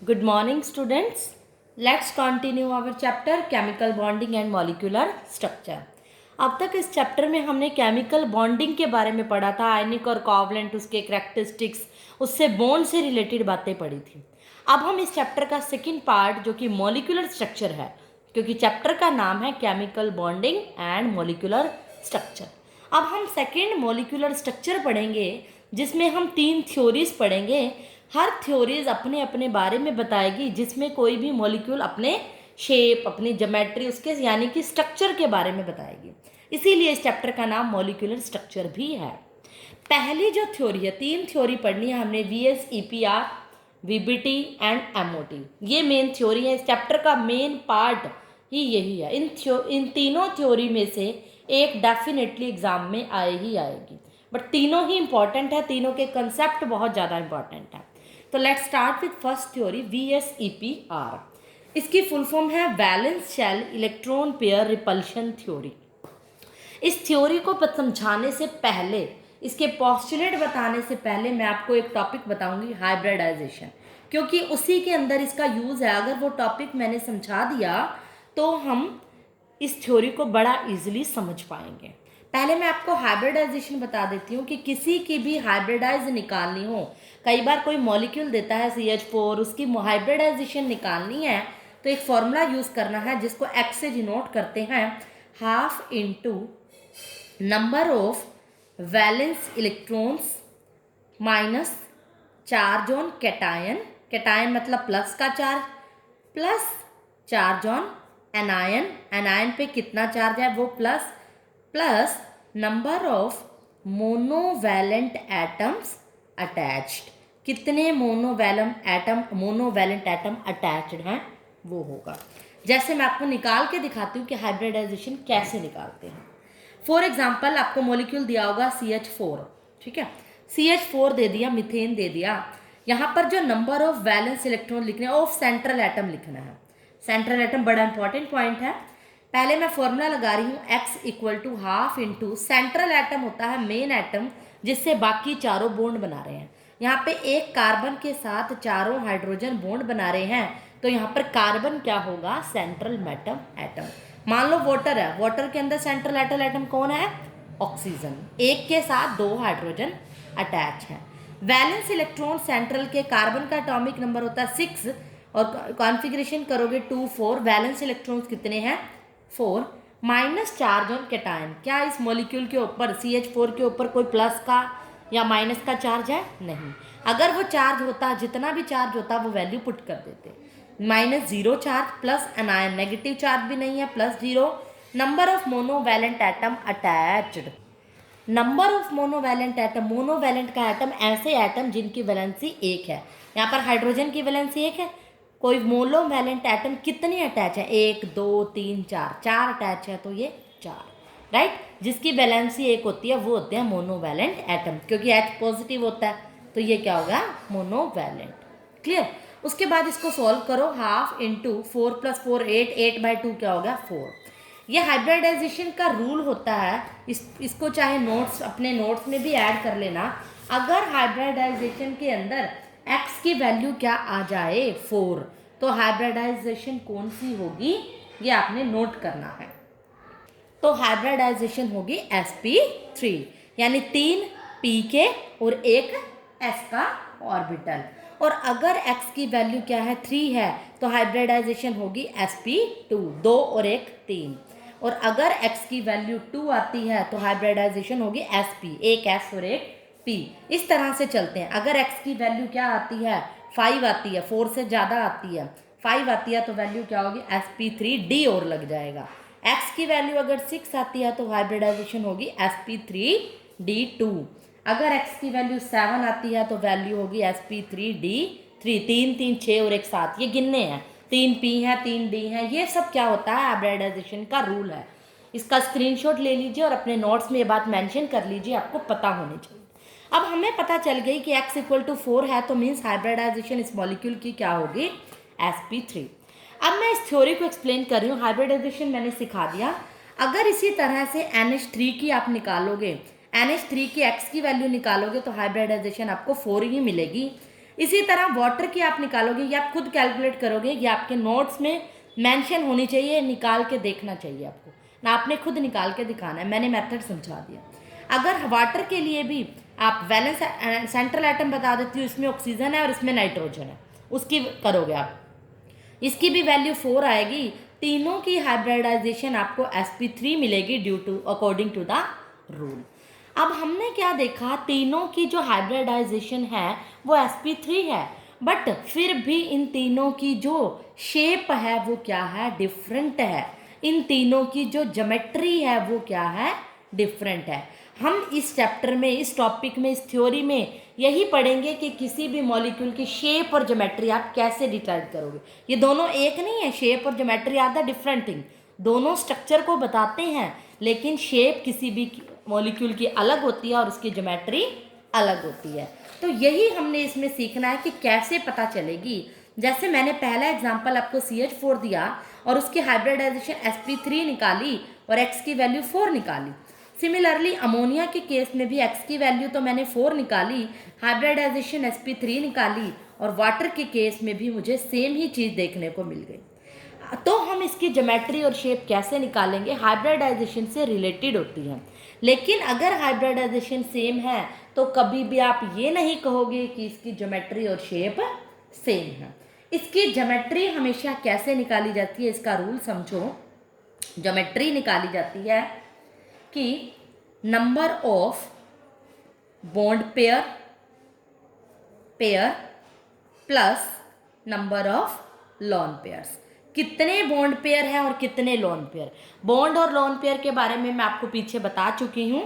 Good morning, students. Let's continue our chapter Chemical Bonding and Molecular Structure. अब तक इस chapter में हमने केमिकल बॉन्डिंग के बारे में पढ़ा था, आयनिक और कोवलेंट, उसके करैक्टरिस्टिक्स, उससे बॉन्ड से रिलेटेड बातें पढ़ी थी। अब हम इस चैप्टर का सेकंड पार्ट जो कि मॉलिक्यूलर स्ट्रक्चर है, क्योंकि चैप्टर का नाम है chemical bonding and molecular structure. अब हम सेकंड मॉलिक्यूलर स्ट्रक्चर पढ़ेंगे जिसमें हम 3 थ्योरीज पढ़ेंगे। हर थ्योरीज अपने अपने बारे में बताएगी, जिसमें कोई भी मॉलिक्यूल अपने शेप, अपनी ज्योमेट्री, उसके यानी कि स्ट्रक्चर के बारे में बताएगी। इसीलिए इस चैप्टर का नाम मॉलिक्यूलर स्ट्रक्चर भी है। पहली जो थ्योरी है, 3 थ्योरी पढ़नी है हमने, VS, EPR, VBT and MOT। ये मेन थ्योरी है, इस चैप्टर का मेन पार्ट ही यही है। इन तीनों थ्योरी में से एक डेफिनेटली एग्जाम में ही आएगी, बट तीनों ही इंपॉर्टेंट है, तीनों के कंसेप्ट बहुत ज़्यादा इंपॉर्टेंट है। तो let's start with first theory, VSEPR। इसकी फुल फॉर्म है valence shell electron pair repulsion theory. इस थ्योरी को समझाने से पहले, इसके पोस्टुलेट बताने से पहले मैं आपको एक टॉपिक बताऊंगी, हाइब्रिडाइजेशन, क्योंकि उसी के अंदर इसका यूज़ है। अगर वो टॉपिक मैंने समझा दिया तो हम इस थ्योरी को बड़ा इजीली समझ पाएंगे। पहले मैं आपको हाइब्रिडाइजेशन बता देती हूँ कि किसी की भी हाइब्रिडाइज निकालनी हो, कई बार कोई मॉलिक्यूल देता है CH4, उसकी हाइब्रिडाइजेशन निकालनी है तो एक फॉर्मूला यूज़ करना है जिसको X से डिनोट करते हैं, half into number of valence electrons minus charge on cation, cation मतलब प्लस का charge, plus charge on anion, anion पे कितना चार्ज है वो plus, plus number of monovalent atoms attached, कितने मोनोवैलेंट एटम अटैच्ड हैं वो होगा। जैसे मैं आपको निकाल के दिखाती हूँ कि हाइब्रिडाइजेशन कैसे निकालते हैं। फॉर एग्जाम्पल आपको मॉलिक्यूल दिया होगा CH4, ठीक है, CH4 दे दिया, मीथेन दे दिया। यहाँ पर जो नंबर ऑफ वैलेंस इलेक्ट्रॉन लिखने हैं, ऑफ सेंट्रल एटम लिखना है। सेंट्रल एटम बड़ा इंपॉर्टेंट पॉइंट है। पहले मैं फॉर्मूला लगा रही हूँ, X equal to half into central atom होता है मेन एटम जिससे बाकी चारों बॉन्ड बना रहे हैं। यहाँ पे एक कार्बन के साथ चारों हाइड्रोजन बॉन्ड बना रहे हैं, तो यहाँ पर कार्बन क्या होगा, सेंट्रल एटम। मान लो वाटर है, वाटर के अंदर सेंट्रल एटम कौन है, ऑक्सीजन, एक के साथ 2 हाइड्रोजन अटैच है। वैलेंस इलेक्ट्रॉन सेंट्रल के कार्बन का एटॉमिक नंबर होता है 6 और कॉन्फ़िगरेशन करोगे 2 4, वैलेंस इलेक्ट्रॉन्स कितने हैं 4, माइनस चार्ज ऑन कैटायन। क्या इस मॉलिक्यूल के ऊपर CH4 के ऊपर कोई प्लस का या माइनस का चार्ज है, नहीं। अगर वो चार्ज होता, जितना भी चार्ज होता वो वैल्यू पुट कर देते, -0 charge, plus anion negative charge भी नहीं है, +0। Number of monovalent atom attached, number of monovalent atom, monovalent का एटम ऐसे एटम जिनकी वैलेंसी 1 है। यहाँ पर हाइड्रोजन की वैलेंसी 1 है, कोई मोनोवैलेंट एटम कितने अटैच है, 1 2 3 4, 4 अटैच है तो ये 4, राइट। जिसकी वैलेंसी 1 होती है वो होते हैं मोनोवैलेंट एटम, क्योंकि H पॉजिटिव होता है तो ये क्या होगा, मोनोवैलेंट। क्लियर। उसके बाद इसको सॉल्व करो, हाफ इंटू 4 + 4 8, 8/2 क्या हो गया 4। ये हाइब्रिडाइजेशन का रूल होता है, इसको चाहे नोट्स, अपने नोट्स में भी ऐड कर लेना। अगर हाइब्रिडाइजेशन के अंदर X की वैल्यू क्या आ जाए 4, तो हाइब्रिडाइजेशन कौन सी होगी ये आपने नोट करना है। तो हाइब्रिडाइजेशन होगी sp3, यानी 3 p के और 1 s का ऑर्बिटल। और अगर x की वैल्यू क्या है 3 है तो हाइब्रिडाइजेशन होगी sp2, 2 और 1 3। और अगर x की वैल्यू 2 आती है तो हाइब्रिडाइजेशन होगी sp, 1 s और 1 p। इस तरह से चलते हैं। अगर x की वैल्यू क्या आती है 5 आती है, 4 से ज़्यादा आती है, 5 आती है तो वैल्यू क्या होगी sp3d और लग जाएगा। x की वैल्यू अगर 6 आती है तो हाइब्रिडाइजेशन होगी sp3d2। अगर x की वैल्यू 7 आती है तो वैल्यू होगी sp3d3। 3 3 6 और 1 7, ये गिनने हैं, 3 p है 3 d है, ये सब क्या होता है हाइब्रिडाइजेशन का रूल है। इसका स्क्रीनशॉट ले लीजिए और अपने नोट्स में ये बात मेंशन कर लीजिए, आपको पता होनी चाहिए। अब हमें पता चल गई कि x इक्वल टू 4 है तो मीन्स हाइब्रिडाइजेशन इस मॉलिक्यूल की क्या होगी, sp3। अब मैं इस थ्योरी को एक्सप्लेन कर रही हूँ। हाइब्रिडाइजेशन मैंने सिखा दिया। अगर इसी तरह से NH3 की आप निकालोगे, NH3 की x की वैल्यू निकालोगे तो हाइब्रिडाइजेशन आपको 4 ही मिलेगी। इसी तरह वाटर की आप निकालोगे, ये आप खुद कैलकुलेट करोगे, ये आपके नोट्स में मेंशन होनी चाहिए, निकाल के देखना चाहिए आपको ना, आपने खुद निकाल के दिखाना है, मैंने मेथड समझा दिया। अगर वाटर के लिए भी आप वैलेंस सेंट्रल एटम बता देती हूँ, इसमें ऑक्सीजन है और इसमें नाइट्रोजन है, उसकी करोगे आप, इसकी भी वैल्यू 4 आएगी। तीनों की हाइब्रिडाइजेशन आपको sp3 मिलेगी due to according to the rule. अब हमने क्या देखा, तीनों की जो हाइब्रिडाइजेशन है वो sp3 है, बट फिर भी इन तीनों की जो शेप है वो क्या है, डिफरेंट है। इन तीनों की जो ज्योमेट्री है वो क्या है, डिफरेंट है। हम इस चैप्टर में, इस टॉपिक में, इस थ्योरी में यही पढ़ेंगे कि किसी भी मॉलिक्यूल की शेप और ज्योमेट्री आप कैसे डिसाइड करोगे। ये दोनों एक नहीं है, शेप और geometry are the different thing. दोनों स्ट्रक्चर को बताते हैं, लेकिन शेप किसी भी मॉलिक्यूल की अलग होती है और उसकी ज्योमेट्री अलग होती है। तो यही हमने इसमें सीखना है कि कैसे पता चलेगी। जैसे मैंने पहला एग्जांपल आपको CH4 दिया और उसकी हाइब्रिडाइजेशन sp3 निकाली और x की वैल्यू 4 निकाली। सिमिलरली अमोनिया के केस में भी x की वैल्यू तो मैंने 4 निकाली, हाइब्रिडाइजेशन sp3 निकाली, और वाटर के केस में भी मुझे सेम ही चीज़ देखने को मिल गई। तो हम इसकी ज्योमेट्री और शेप कैसे निकालेंगे, हाइब्रिडाइजेशन से रिलेटेड होती है। लेकिन अगर हाइब्रिडाइजेशन सेम है तो कभी भी आप ये नहीं कहोगे कि इसकी ज्योमेट्री और शेप सेम है। इसकी ज्योमेट्री हमेशा कैसे निकाली जाती है, इसका रूल समझो। ज्योमेट्री निकाली जाती है कि number of bond pair plus number of lone pairs. कितने बॉन्ड पेयर हैं और कितने लोन पेयर। बॉन्ड और लोन पेयर के बारे में मैं आपको पीछे बता चुकी हूँ।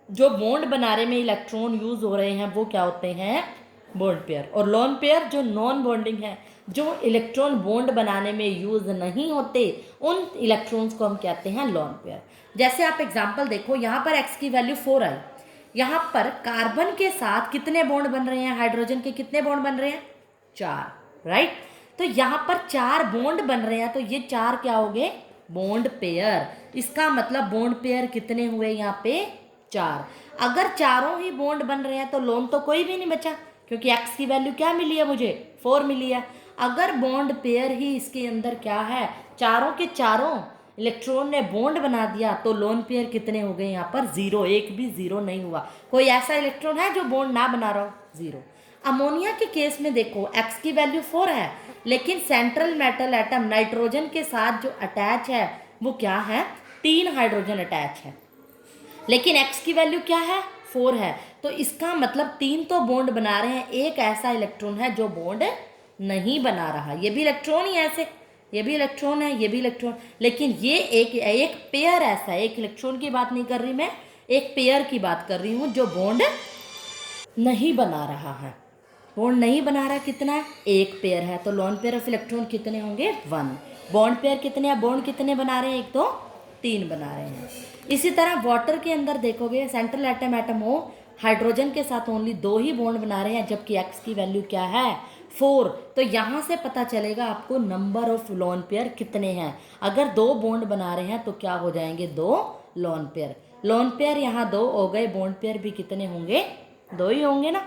जो बॉन्ड बनाने में इलेक्ट्रॉन यूज हो रहे हैं वो क्या होते हैं, बॉन्ड पेयर। और लोन पेयर जो नॉन बॉन्डिंग है, जो इलेक्ट्रॉन बॉन्ड बनाने में यूज नहीं होते, उन इलेक्ट्रॉन्स को हम कहते हैं लोन पेयर। जैसे आप एग्जांपल देखो, यहाँ पर x की वैल्यू 4 आई, यहाँ पर कार्बन के साथ कितने बॉन्ड बन रहे हैं, हाइड्रोजन के कितने बॉन्ड बन रहे हैं, 4, राइट। तो यहाँ पर 4 बॉन्ड बन रहे हैं, तो ये 4 क्या हो गए, बॉन्ड पेयर। इसका मतलब बॉन्ड पेयर कितने हुए यहाँ पे, 4। अगर चारों ही बॉन्ड बन रहे हैं तो लोन तो कोई भी नहीं बचा, क्योंकि x की वैल्यू क्या मिली है, मुझे 4 मिली है। अगर बॉन्ड पेयर ही इसके अंदर क्या है, चारों के चारों इलेक्ट्रॉन ने बॉन्ड बना दिया, तो लोन पेयर कितने हो गए यहाँ पर, 0। एक भी 0 नहीं हुआ। कोई ऐसा इलेक्ट्रॉन है जो बॉन्ड ना बना रहा हो, 0। अमोनिया के केस में देखो, x की वैल्यू 4 है, लेकिन सेंट्रल मेटल एटम नाइट्रोजन के साथ जो अटैच है वो क्या है, 3 हाइड्रोजन अटैच है, लेकिन x की वैल्यू क्या है, 4 है। तो इसका मतलब 3 तो बॉन्ड बना रहे हैं, एक ऐसा इलेक्ट्रॉन है जो बॉन्ड नहीं बना रहा। ये भी इलेक्ट्रॉन ही ऐसे, ये भी इलेक्ट्रॉन है, ये भी इलेक्ट्रॉन, लेकिन ये एक पेयर ऐसा है। एक इलेक्ट्रॉन की बात नहीं कर रही मैं, एक पेयर की बात कर रही हूँ जो बॉन्ड नहीं बना रहा है। बॉन्ड नहीं बना रहा कितना है, एक पेयर है, तो लोन पेयर ऑफ इलेक्ट्रॉन कितने होंगे, 1। बॉन्ड पेयर कितने हैं, बॉन्ड कितने बना रहे हैं, एक तो 3 बना रहे हैं। इसी तरह वाटर के अंदर देखोगे, सेंट्रल एटम हो, हाइड्रोजन के साथ ओनली 2 ही बॉन्ड बना रहे हैं, जबकि x की वैल्यू क्या है, 4। तो यहाँ से पता चलेगा आपको नंबर ऑफ लोन पेयर कितने हैं। अगर 2 बॉन्ड बना रहे हैं तो क्या हो जाएंगे, 2 लोन पेयर। लोन पेयर यहाँ 2 हो गए, बॉन्ड पेयर भी कितने होंगे, 2 ही होंगे ना,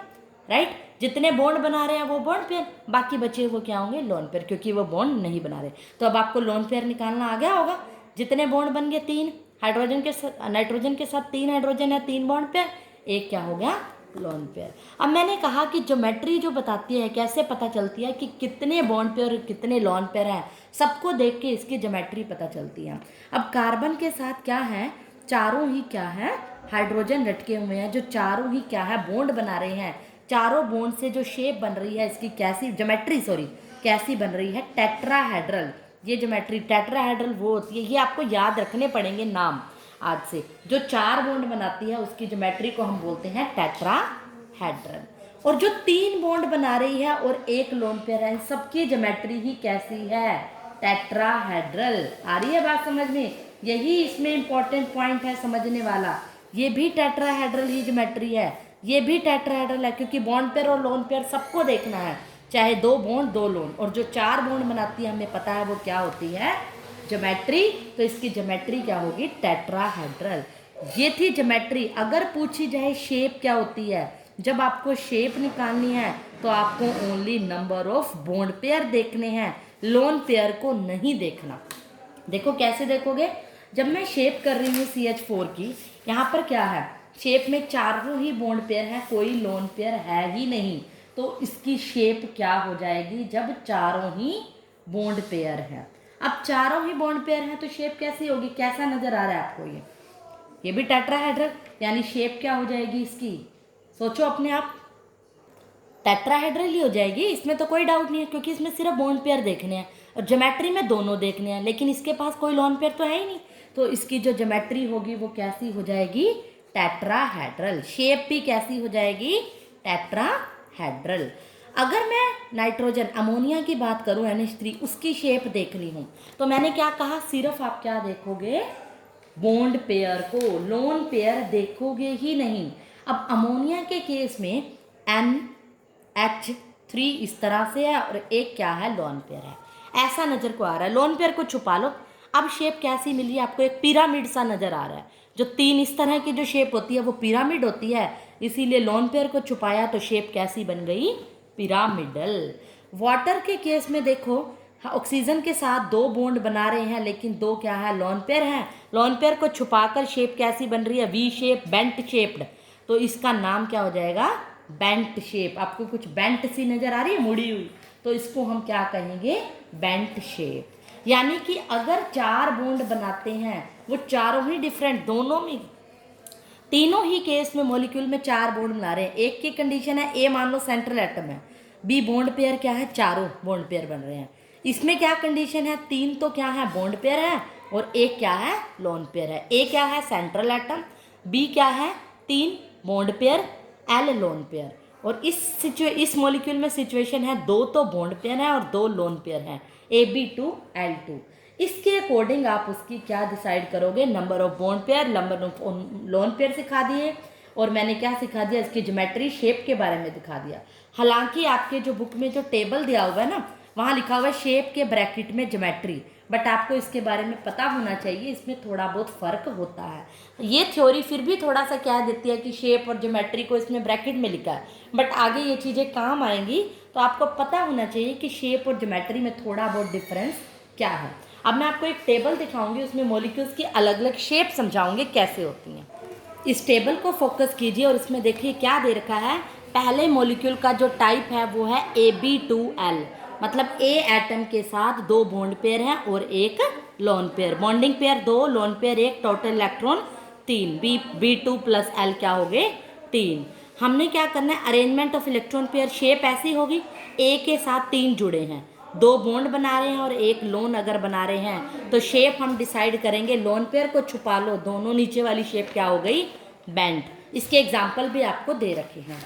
राइट। जितने बॉन्ड बना रहे हैं वो बॉन्ड पेयर, बाकी बचे वो क्या होंगे, लोन पेयर, क्योंकि वो बॉन्ड नहीं बना रहे। तो अब आपको लोन पेयर निकालना आ गया होगा। जितने बॉन्ड बन गए, 3 हाइड्रोजन के साथ, नाइट्रोजन के साथ 3 हाइड्रोजन है, 3 बॉन्ड पेयर, एक क्या हो गया, लोन पेयर। अब मैंने कहा कि ज्योमेट्री जो बताती है, कैसे पता चलती है कि कितने बॉन्ड पेयर और कितने लोन पेयर हैं, सबको देख के इसकी ज्योमेट्री पता चलती है। अब कार्बन के साथ क्या है, चारों ही क्या है, हाइड्रोजन लटके हुए हैं, जो चारों ही क्या है, बॉन्ड बना रहे हैं। चारों बॉन्ड से जो शेप बन रही है, इसकी कैसी ज्योमेट्री, कैसी बन रही है, टेट्राहेड्रल। ये ज्योमेट्री टेट्राहेड्रल वो होती है, ये आपको याद रखने पड़ेंगे नाम आज से। जो 4 बॉन्ड बनाती है उसकी ज्योमेट्री को हम बोलते हैं टेट्राहेड्रल। और जो 3 बॉन्ड बना रही है और एक लोन पेयर है, सबकी ज्योमेट्री ही कैसी है, टेट्राहेड्रल। आ रही है बात समझ में, यही इसमें इंपॉर्टेंट पॉइंट है समझने वाला। ये भी टेट्राहेड्रल ही ज्योमेट्री है, ये भी टेट्राहेड्रल है, क्योंकि बॉन्ड पेयर और लोन पेयर सबको देखना है, चाहे 2 बॉन्ड 2 लोन। और जो 4 बॉन्ड बनाती है हमें पता है वो क्या होती है, ज्योमेट्री। तो इसकी ज्योमेट्री क्या होगी, टेट्राहेड्रल। ये थी ज्योमेट्री। अगर पूछी जाए शेप क्या होती है, जब आपको शेप निकालनी है तो आपको only number of bond pair देखने हैं, लोन पेयर को नहीं देखना। देखो कैसे देखोगे, जब मैं शेप कर रही हूँ CH4 की, यहाँ पर क्या है, शेप में चारों ही बॉन्ड पेयर है, कोई लोन पेयर है ही नहीं, तो इसकी शेप क्या हो जाएगी जब चारों ही बॉन्ड पेयर है। अब चारों ही बॉन्ड पेयर है तो शेप कैसी होगी, कैसा नजर आ रहा है आपको, ये भी टेट्राहेड्रल, यानी शेप क्या हो जाएगी इसकी, सोचो अपने आप, टेट्राहेड्रल ही हो जाएगी, इसमें तो कोई डाउट नहीं है, क्योंकि इसमें सिर्फ बॉन्ड पेयर देखने हैं और ज्योमेट्री में दोनों देखने हैं, लेकिन इसके पास कोई लोन पेयर तो है ही नहीं, तो इसकी जो ज्योमेट्री होगी वो कैसी हो जाएगी, टेट्राहेड्रल। शेप भी कैसी हो जाएगी, टेट्राहेड्रल। अगर मैं नाइट्रोजन अमोनिया की बात करूं NH3, उसकी शेप देखनी हूं तो मैंने क्या कहा, सिर्फ आप क्या देखोगे, बॉन्ड पेयर को, लोन पेयर देखोगे ही नहीं। अब अमोनिया के केस में NH3 इस तरह से है और एक क्या है, लोन पेयर है, ऐसा नजर को आ रहा है। लोन पेयर को छुपा लो, अब शेप कैसी मिली आपको, एक पिरामिड सा नजर आ रहा है, जो तीन इस तरह की जो शेप होती है वो पिरामिड होती है, इसीलिए लोन पेयर को छुपाया तो शेप कैसी बन गई, पिरामिडल। वाटर के केस में देखो, ऑक्सीजन के साथ दो बॉन्ड बना रहे हैं, लेकिन दो क्या है, लोन पेयर है, लोन पेयर को छुपाकर शेप कैसी बन रही है, वी शेप, बेंट शेप्ड, तो इसका नाम क्या हो जाएगा, बेंट शेप। आपको कुछ बेंट सी नजर आ रही है, मुड़ी हुई, तो इसको हम क्या कहेंगे, बेंट शेप। यानी कि अगर चार बॉन्ड बनाते हैं, वो चारों ही डिफरेंट, दोनों में, तीनों ही केस में मॉलिक्यूल में चार बॉन्ड बना रहे हैं। एक की कंडीशन है ए मान लो सेंट्रल एटम है, बी बॉन्ड पेयर क्या है, चारों बॉन्ड पेयर बन रहे हैं। इसमें क्या कंडीशन है, तीन तो क्या है, बॉन्ड पेयर है, और एक क्या है, लोन पेयर है। ए क्या है, सेंट्रल एटम, बी क्या है, तीन bond pair, L lone pair. और इस मॉलिक्यूल में सिचुएशन है, दो तो बॉन्ड पेयर है और दो लोन पेयर है, AB2L2। इसके अकॉर्डिंग आप उसकी क्या डिसाइड करोगे, number of bond pair, number of lone pair सिखा दिए, और मैंने क्या सिखा दिया, इसकी ज्योमेट्री, शेप के बारे में दिखा दिया। हालांकि आपके जो बुक में जो टेबल दिया हुआ है ना, वहाँ लिखा हुआ है शेप के ब्रैकेट में ज्योमेट्री, बट आपको इसके बारे में पता होना चाहिए, इसमें थोड़ा बहुत फर्क होता है। ये थ्योरी फिर भी थोड़ा सा क्या देती है कि शेप और ज्योमेट्री को इसमें ब्रैकेट में लिखा है, बट आगे ये चीज़ें काम आएंगी, तो आपको पता होना चाहिए कि शेप और ज्योमेट्री में थोड़ा बहुत डिफरेंस क्या है। अब मैं आपको एक टेबल दिखाऊंगी, उसमें मॉलिक्यूल्स की अलग अलग शेप समझाऊंगी कैसे होती हैं। इस टेबल को फोकस कीजिए और इसमें देखिए क्या दे रखा है, पहले मॉलिक्यूल का जो टाइप है वो है AB2L, मतलब ए एटम के साथ दो बॉन्ड पेयर हैं और एक लोन पेयर, बॉन्डिंग पेयर दो, लोन पेयर एक, टोटल इलेक्ट्रॉन तीन, B2 प्लस L क्या हो गए, तीन। हमने क्या करना है, arrangement of electron pair, shape ऐसी होगी, ए के साथ तीन जुड़े हैं, दो बॉन्ड बना रहे हैं और एक लोन अगर बना रहे हैं, तो शेप हम डिसाइड करेंगे, लोन पेयर को छुपा लो, दोनों नीचे वाली शेप क्या हो गई, बेंट। इसके एग्जाम्पल भी आपको दे रखे हैं।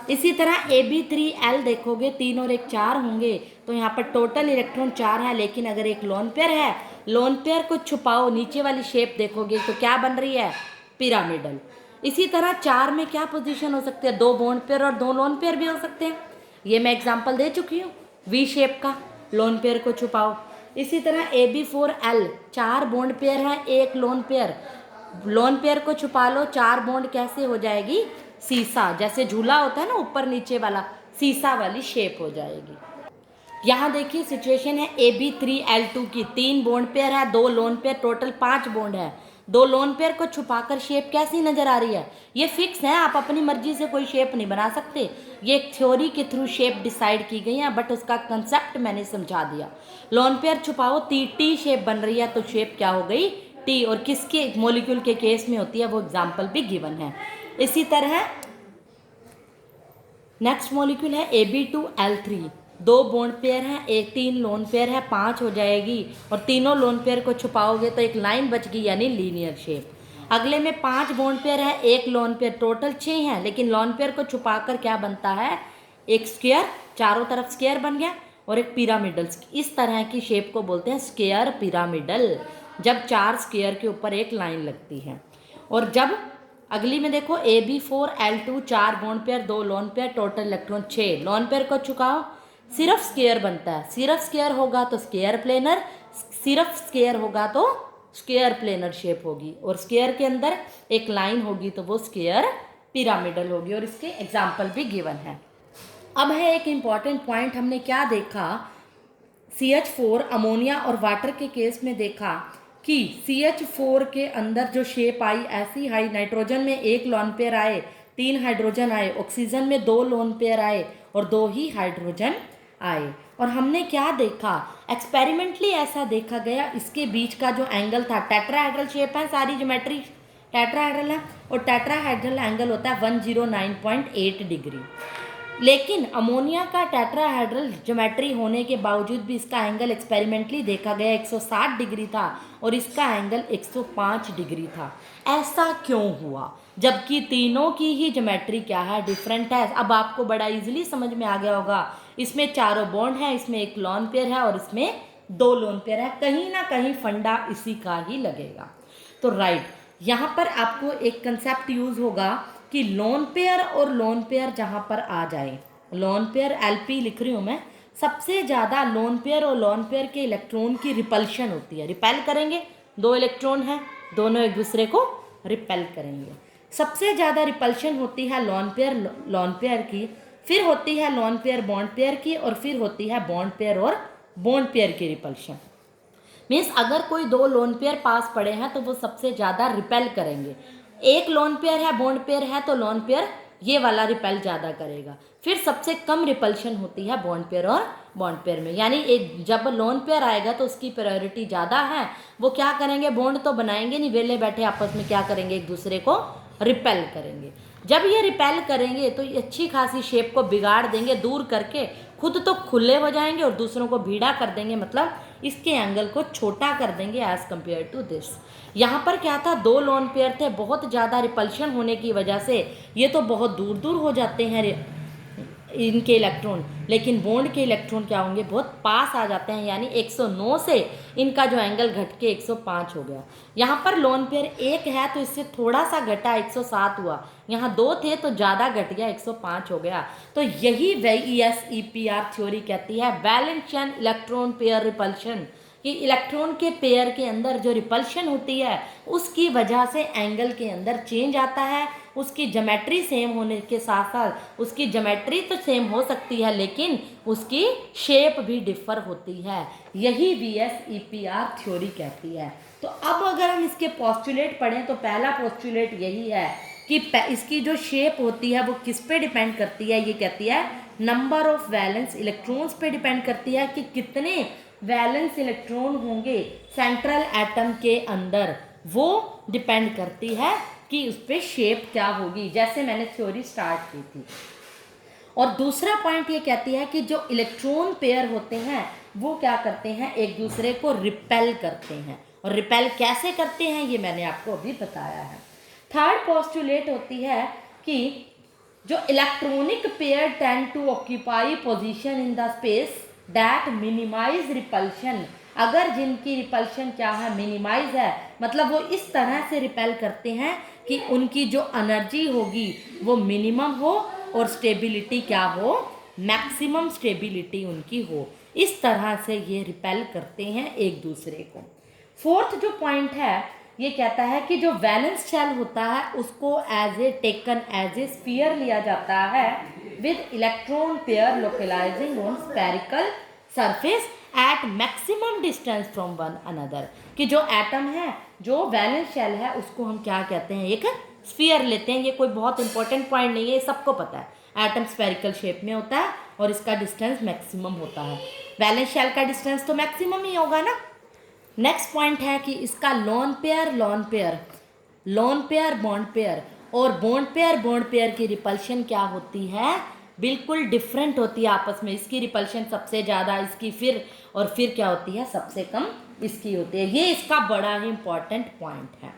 इसी तरह AB3L देखोगे, तीन और एक चार होंगे, तो यहाँ पर टोटल इलेक्ट्रॉन चार है, लेकिन अगर एक लोन पेयर है, लोन पेयर को छुपाओ, नीचे वाली शेप देखोगे तो क्या बन रही है, पिरामिडल। इसी तरह चार में क्या पोजीशन हो सकती है, दो बॉन्ड पेयर और दो लोन पेयर भी हो सकते हैं, ये मैं एग्जांपल दे चुकी हूँ, वी शेप का, लोन पेयर को छुपाओ। इसी तरह AB4L, चार बॉन्ड पेयर है, एक लोन पेयर, लोन पेयर को छुपा लो, चार बॉन्ड कैसे हो जाएगी, सीसा, जैसे झूला होता है ना ऊपर नीचे वाला, सीसा वाली शेप हो जाएगी। यहाँ देखिए सिचुएशन है AB3L2 की, तीन बॉन्ड पेयर है, दो लोन पेयर, टोटल पांच बॉन्ड है, दो लोन पेयर को छुपाकर शेप कैसी नजर आ रही है, ये फिक्स है, आप अपनी मर्जी से कोई शेप नहीं बना सकते, ये एक थ्योरी के थ्रू शेप डिसाइड की गई है, बट उसका कंसेप्ट मैंने समझा दिया। लोन पेयर छुपाओ, टी शेप बन रही है, तो शेप क्या हो गई, टी, और किसके मॉलिक्यूल के केस में होती है वो एग्जाम्पल भी गिवन है। इसी तरह नेक्स्ट मॉलिक्यूल है AB2L3, दो बॉन्ड पेयर हैं, एक तीन लोन पेयर है, पांच हो जाएगी, और तीनों लोन पेयर को छुपाओगे तो एक लाइन बच गई, यानी लीनियर शेप। अगले में पांच बॉन्ड पेयर है, एक लोन पेयर, टोटल छः हैं, लेकिन लोन पेयर को छुपाकर क्या बनता है, एक स्क्वायर, चारों तरफ स्क्वायर बन गया, और एक पिरामिडल। इस तरह की शेप को बोलते हैं स्क्वायर पिरामिडल, जब चार स्क्वायर के ऊपर एक लाइन लगती है। और जब अगली में देखो AB4L2, चार बॉन्ड पेयर, दो लोन पेयर, टोटल इलेक्ट्रॉन छः, लोन पेयर को छुपाओ, सिर्फ स्क्वायर बनता है, सिर्फ स्क्वायर होगा तो स्क्वायर प्लेनर, सिर्फ स्क्वायर होगा तो स्क्वायर प्लेनर शेप होगी, और स्क्वायर के अंदर एक लाइन होगी तो वो स्क्वायर पिरामिडल होगी, और इसके एग्जाम्पल भी गिवन है। अब है एक इम्पॉर्टेंट पॉइंट, हमने क्या देखा, CH4 अमोनिया और वाटर के केस में देखा कि CH4 के अंदर जो शेप आई ऐसी हाई, नाइट्रोजन में 1 लोन पेयर आए, 3 हाइड्रोजन आए, ऑक्सीजन में 2 लोन पेयर आए और 2 ही हाइड्रोजन आए। और हमने क्या देखा, एक्सपेरिमेंटली ऐसा देखा गया, इसके बीच का जो एंगल था, टेट्राहेड्रल शेप है, सारी ज्योमेट्री टेट्राहेड्रल है, और टेट्राहेड्रल एंगल होता है 109.8 डिग्री। लेकिन अमोनिया का टेट्राहेड्रल ज्योमेट्री होने के बावजूद भी इसका एंगल एक्सपेरिमेंटली देखा गया 160 डिग्री था, और इसका एंगल 105 डिग्री था। ऐसा क्यों हुआ, जबकि तीनों की ही ज्योमेट्री क्या है, डिफरेंट है। अब आपको बड़ा इजीली समझ में आ गया होगा, इसमें चारों बॉन्ड है, इसमें एक लोन पेयर है और इसमें 2 लोन पेयर है, कहीं ना कहीं फंडा इसी का ही लगेगा। तो राइट, यहाँ पर आपको एक कंसेप्ट यूज होगा कि लोन पेयर और लोन पेयर जहाँ पर आ जाए, लोन पेयर LP लिख रही हूँ मैं, सबसे ज़्यादा लोन पेयर और लोन पेयर के इलेक्ट्रॉन की रिपल्शन होती है, रिपेल करेंगे, 2 इलेक्ट्रॉन हैं, दोनों एक दूसरे को रिपेल करेंगे। सबसे ज़्यादा रिपल्शन होती है लोन पेयर की, फिर होती है लोन पेयर बॉन्ड पेयर की, और फिर होती है बॉन्ड पेयर और बॉन्ड पेयर की रिपल्शन। मीन्स अगर कोई 2 लोन पेयर पास पड़े हैं तो वो सबसे ज़्यादा रिपेल करेंगे। एक लोन पेयर है, बॉन्ड पेयर है, तो लोन पेयर ये वाला रिपेल ज़्यादा करेगा। फिर सबसे कम रिपल्शन होती है बॉन्ड पेयर और बॉन्ड पेयर में, यानी एक जब लोन पेयर आएगा तो उसकी प्रायोरिटी ज़्यादा है, वो क्या करेंगे, बॉन्ड तो बनाएंगे नहीं, वेले बैठे आपस में क्या करेंगे, एक दूसरे को रिपेल करेंगे। जब ये रिपेल करेंगे तो ये अच्छी खासी शेप को बिगाड़ देंगे, दूर करके खुद तो खुले हो जाएंगे और दूसरों को भीड़ा कर देंगे, मतलब इसके एंगल को छोटा कर देंगे एज कंपेयर टू दिस। यहाँ पर क्या था, 2 लोन पेयर थे, बहुत ज़्यादा रिपल्शन होने की वजह से ये तो बहुत दूर दूर हो जाते हैं इनके इलेक्ट्रॉन, लेकिन बॉन्ड के इलेक्ट्रॉन क्या होंगे, बहुत पास आ जाते हैं, यानी 109 से इनका जो एंगल घट के 105 हो गया। यहाँ पर लोन पेयर 1 है तो इससे थोड़ा सा घटा, 107 हुआ, यहाँ 2 थे तो ज़्यादा घट गया, 105 हो गया। तो यही VSEPR थ्योरी कहती है, वैलेंशियन इलेक्ट्रॉन पेयर रिपल्शन, कि इलेक्ट्रॉन के पेयर के अंदर जो रिपल्शन होती है उसकी वजह से एंगल के अंदर चेंज आता है। उसकी ज्योमेट्री सेम होने के साथ साथ, उसकी ज्योमेट्री तो सेम हो सकती है लेकिन उसकी शेप भी डिफर होती है, यही VSEPR थ्योरी कहती है। तो अब अगर हम इसके पोस्टुलेट पढ़ें तो पहला पोस्टुलेट यही है कि इसकी जो शेप होती है वो किस पे डिपेंड करती है, ये कहती है नंबर ऑफ वैलेंस इलेक्ट्रॉन्स पे डिपेंड करती है, कि कितने वैलेंस इलेक्ट्रॉन होंगे सेंट्रल एटम के अंदर, वो डिपेंड करती है कि उस पर शेप क्या होगी, जैसे मैंने थ्योरी स्टार्ट की थी। और दूसरा पॉइंट ये कहती है कि जो इलेक्ट्रॉन पेयर होते हैं वो क्या करते हैं, एक दूसरे को रिपेल करते हैं, और रिपेल कैसे करते हैं ये मैंने आपको अभी बताया है। थर्ड पोस्टुलेट होती है कि जो electronic pair tend to occupy position in the space that minimise repulsion, अगर जिनकी रिपल्शन क्या है, मिनिमाइज है, मतलब वो इस तरह से रिपेल करते हैं कि उनकी जो एनर्जी होगी वो मिनिमम हो और स्टेबिलिटी क्या हो, मैक्सिमम स्टेबिलिटी उनकी हो, इस तरह से ये रिपेल करते हैं एक दूसरे को। फोर्थ जो पॉइंट है ये कहता है कि जो वैलेंस शेल होता है उसको टेकन एज ए स्फीयर लिया जाता है with electron pair localising on spherical surface at maximum distance from one another, कि जो एटम है, जो वैलेंस शेल है, उसको हम क्या कहते हैं, एक स्फीयर लेते हैं। ये कोई बहुत इंपॉर्टेंट पॉइंट नहीं है, सबको पता है, एटम स्फेरिकल शेप में होता है और इसका डिस्टेंस मैक्सिमम होता है, वैलेंस शेल का डिस्टेंस तो मैक्सिमम ही होगा ना। नेक्स्ट पॉइंट है कि इसका लोन पेयर बॉन्ड पेयर और बॉन्ड पेयर की रिपल्शन क्या होती है, बिल्कुल डिफरेंट होती है आपस में। इसकी रिपल्शन सबसे ज़्यादा, इसकी फिर क्या होती है, सबसे कम इसकी होती है। ये इसका बड़ा ही इंपॉर्टेंट पॉइंट है।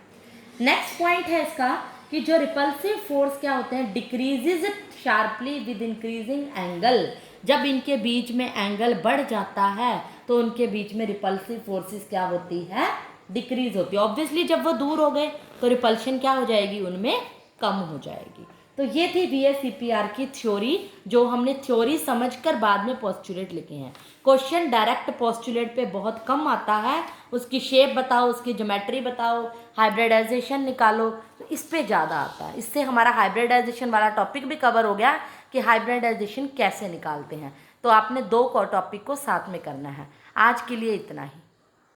नेक्स्ट पॉइंट है इसका कि जो रिपल्सिव फोर्स क्या होते हैं, decreases sharply with increasing angle, जब इनके बीच में एंगल बढ़ जाता है तो उनके बीच में रिपल्सिव फोर्सेस क्या होती है, डिक्रीज होती है। ऑब्वियसली जब वो दूर हो गए तो रिपल्शन क्या हो जाएगी, उनमें कम हो जाएगी। तो ये थी VSEPR की थ्योरी, जो हमने थ्योरी समझकर बाद में पोस्टुलेट लिखे हैं। क्वेश्चन डायरेक्ट पोस्टुलेट पे बहुत कम आता है, उसकी शेप बताओ, उसकी ज्योमेट्री बताओ, हाइब्रिडाइजेशन निकालो, तो इस पे ज़्यादा आता है। इससे हमारा हाइब्रिडाइजेशन वाला टॉपिक भी कवर हो गया कि हाइब्रिडाइजेशन कैसे निकालते हैं। तो आपने 2 टॉपिक को साथ में करना है। आज के लिए इतना ही।